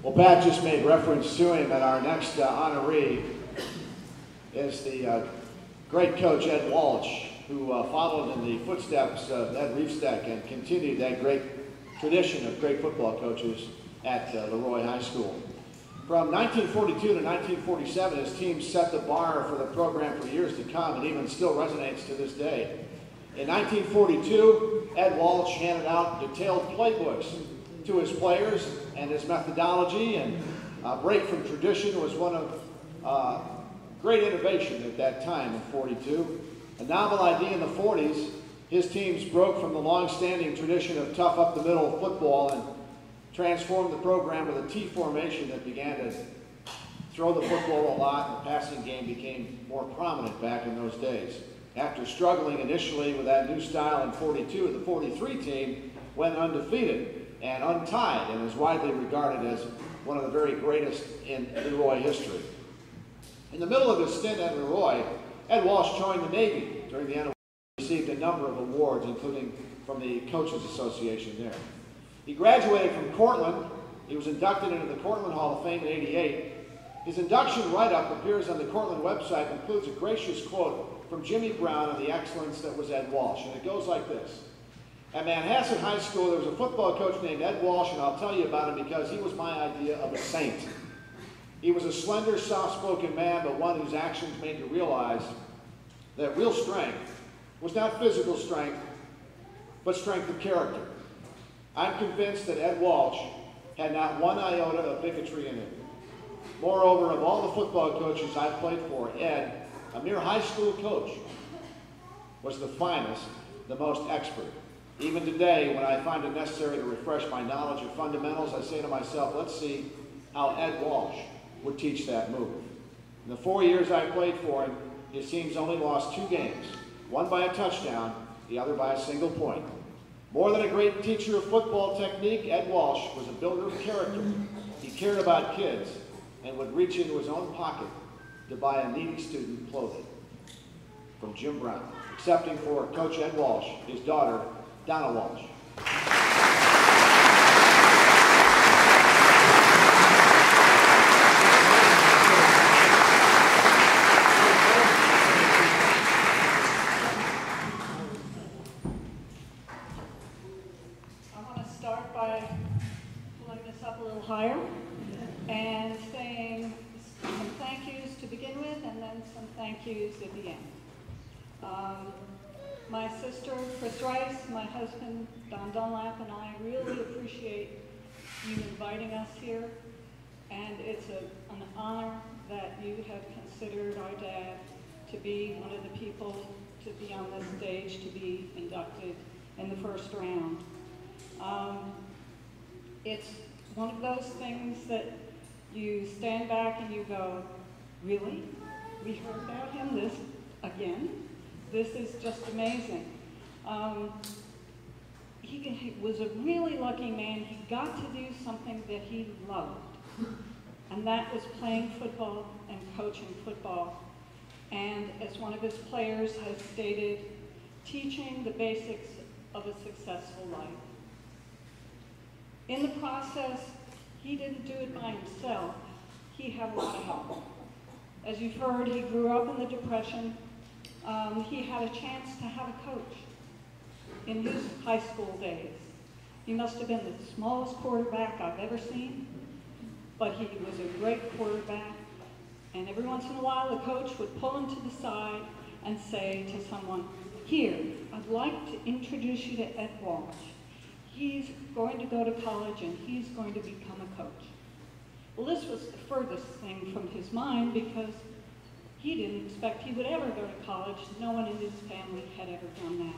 Well, Pat just made reference to him, and our next honoree is the great coach Ed Walsh, who followed in the footsteps of Ed Riefsteck and continued that great tradition of great football coaches at LeRoy High School. From 1942 to 1947, his team set the bar for the program for years to come, and even still resonates to this day. In 1942, Ed Walsh handed out detailed playbooks to his players, and his methodology and break from tradition was one of great innovation at that time in 42. A novel idea in the 40s, his teams broke from the long-standing tradition of tough up-the-middle football and transformed the program with a T formation that began to throw the football a lot. The passing game became more prominent back in those days. After struggling initially with that new style in 42, the 43 team went undefeated and untied, and is widely regarded as one of the very greatest in LeRoy history. In the middle of his stint at LeRoy, Ed Walsh joined the Navy during the end of the war. He received a number of awards, including from the Coaches Association there. He graduated from Cortland. He was inducted into the Cortland Hall of Fame in '88. His induction write-up appears on the Cortland website and includes a gracious quote from Jimmy Brown on the excellence that was Ed Walsh, and it goes like this. At Manhasset High School, there was a football coach named Ed Walsh, and I'll tell you about him because he was my idea of a saint. He was a slender, soft-spoken man, but one whose actions made you realize that real strength was not physical strength, but strength of character. I'm convinced that Ed Walsh had not one iota of bigotry in him. Moreover, of all the football coaches I played for, Ed, a mere high school coach, was the finest, the most expert. Even today, when I find it necessary to refresh my knowledge of fundamentals, I say to myself, let's see how Ed Walsh would teach that move. In the 4 years I played for him, his teams only lost 2 games, one by a touchdown, the other by a single point. More than a great teacher of football technique, Ed Walsh was a builder of character. He cared about kids and would reach into his own pocket to buy a needy student clothing. From Jim Brown, accepting for Coach Ed Walsh, his daughter, Donna Walsh. Higher and saying some thank yous to begin with and then some thank yous at the end. My sister, Chris Rice, my husband, Don Dunlap, and I really appreciate you inviting us here, and it's an honor that you have considered our dad to be one of the people to be on this stage, to be inducted in the first round. It's one of those things that you stand back and you go, really? We heard about him this again? This is just amazing. He was a really lucky man. He got to do something that he loved, and that was playing football and coaching football. And as one of his players has stated, teaching the basics of a successful life. In the process, he didn't do it by himself. He had a lot of help. As you've heard, he grew up in the Depression. He had a chance to have a coach in his high school days. He must have been the smallest quarterback I've ever seen, but he was a great quarterback. And every once in a while, the coach would pull him to the side and say to someone, here, I'd like to introduce you to Ed Walsh. He's going to go to college and he's going to become a coach. Well, this was the furthest thing from his mind because he didn't expect he would ever go to college. No one in his family had ever done that.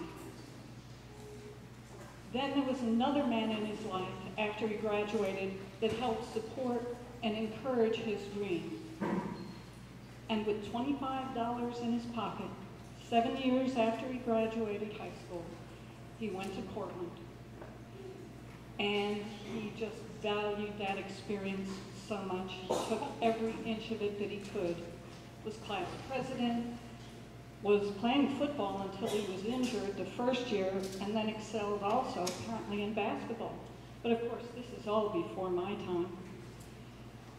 Then there was another man in his life after he graduated that helped support and encourage his dream. And with $25 in his pocket, 7 years after he graduated high school, he went to Cortland. And he just valued that experience so much. He took every inch of it that he could. Was class president, was playing football until he was injured the first year, and then excelled also apparently in basketball. But of course, this is all before my time.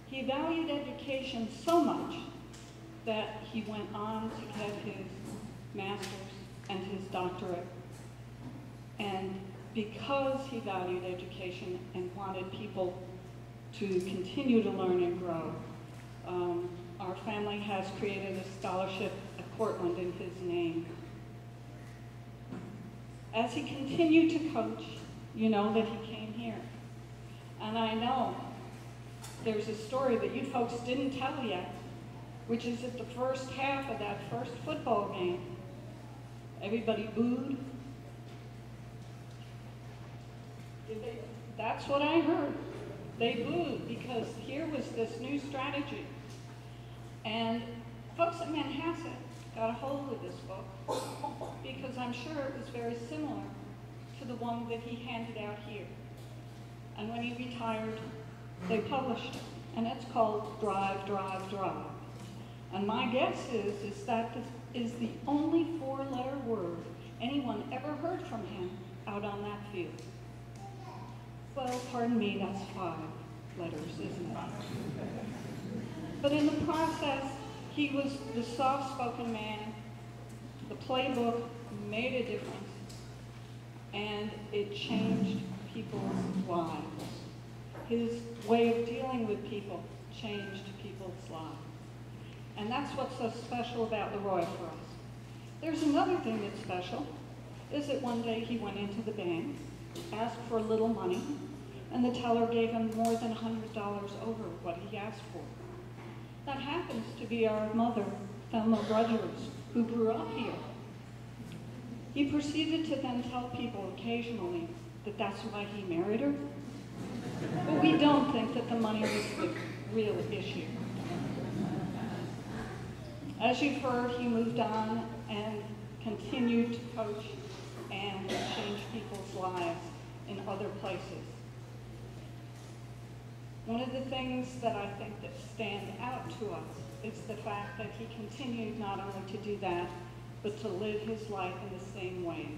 He valued education so much that he went on to get his master's and his doctorate. And because he valued education and wanted people to continue to learn and grow, our family has created a scholarship at Portland in his name. As he continued to coach, you know that he came here. And I know there's a story that you folks didn't tell yet, which is at the first half of that first football game, everybody booed. That's what I heard. They booed because here was this new strategy. And folks at Manhasset got a hold of this book because I'm sure it was very similar to the one that he handed out here. And when he retired, they published it. And it's called Drive, Drive, Drive. And my guess is that this is the only four-letter word anyone ever heard from him out on that field. Well, pardon me, that's 5 letters, isn't it? But in the process, he was the soft-spoken man. The playbook made a difference, and it changed people's lives. His way of dealing with people changed people's lives. And that's what's so special about LeRoy for us. There's another thing that's special, is that one day he went into the bank, asked for a little money, and the teller gave him more than $100 over what he asked for. That happens to be our mother, Thelma Rogers, who grew up here. He proceeded to then tell people occasionally that that's why he married her. But we don't think that the money was the real issue. As you've heard, he moved on and continued to coach and change people's lives in other places. One of the things that I think that stand out to us is the fact that he continued not only to do that, but to live his life in the same ways.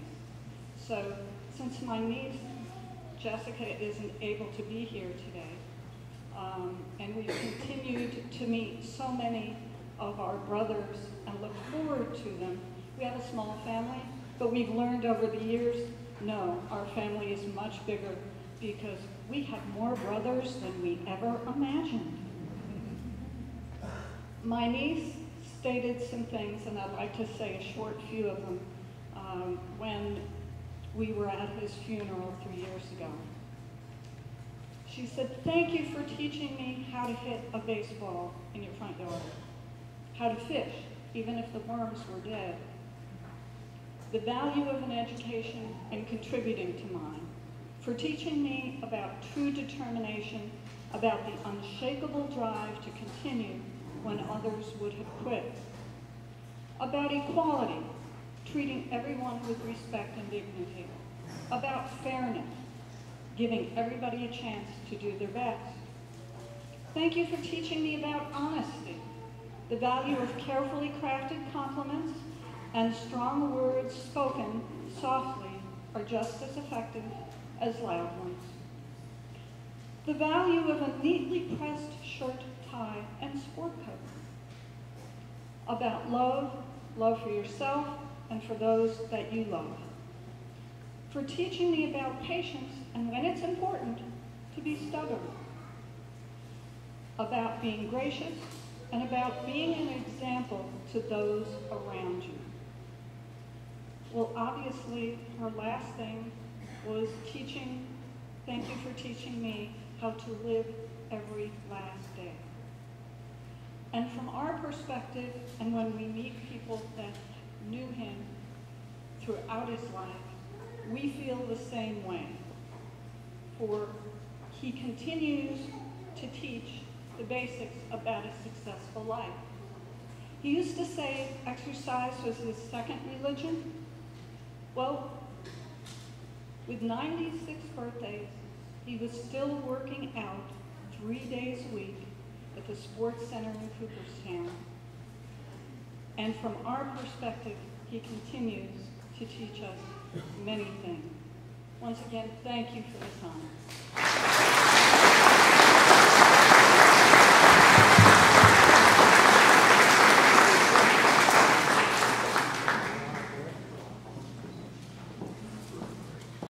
So since my niece, Jessica, isn't able to be here today, and we've continued to meet so many of our brothers and look forward to them. We have a small family, but we've learned over the years, no, our family is much bigger because we have more brothers than we ever imagined. My niece stated some things, and I'd like to say a short few of them, when we were at his funeral 3 years ago. She said, "Thank you for teaching me how to hit a baseball in your front yard, how to fish, even if the worms were dead, the value of an education and contributing to mine, for teaching me about true determination, about the unshakable drive to continue when others would have quit, about equality, treating everyone with respect and dignity, about fairness, giving everybody a chance to do their best. Thank you for teaching me about honesty, the value of carefully crafted compliments and strong words spoken softly are just as effective as loud ones. The value of a neatly pressed shirt, tie, and sport coat. About love, love for yourself and for those that you love. For teaching me about patience and when it's important, to be stubborn. About being gracious and about being an example to those around you." Well, obviously, her last thing was teaching, thank you for teaching me how to live every last day. And from our perspective, and when we meet people that knew him throughout his life, we feel the same way. For he continues to teach the basics about a successful life. He used to say exercise was his second religion. Well, with 96 birthdays, he was still working out 3 days a week at the sports center in Cooperstown. And from our perspective, he continues to teach us many things. Once again, thank you for the time.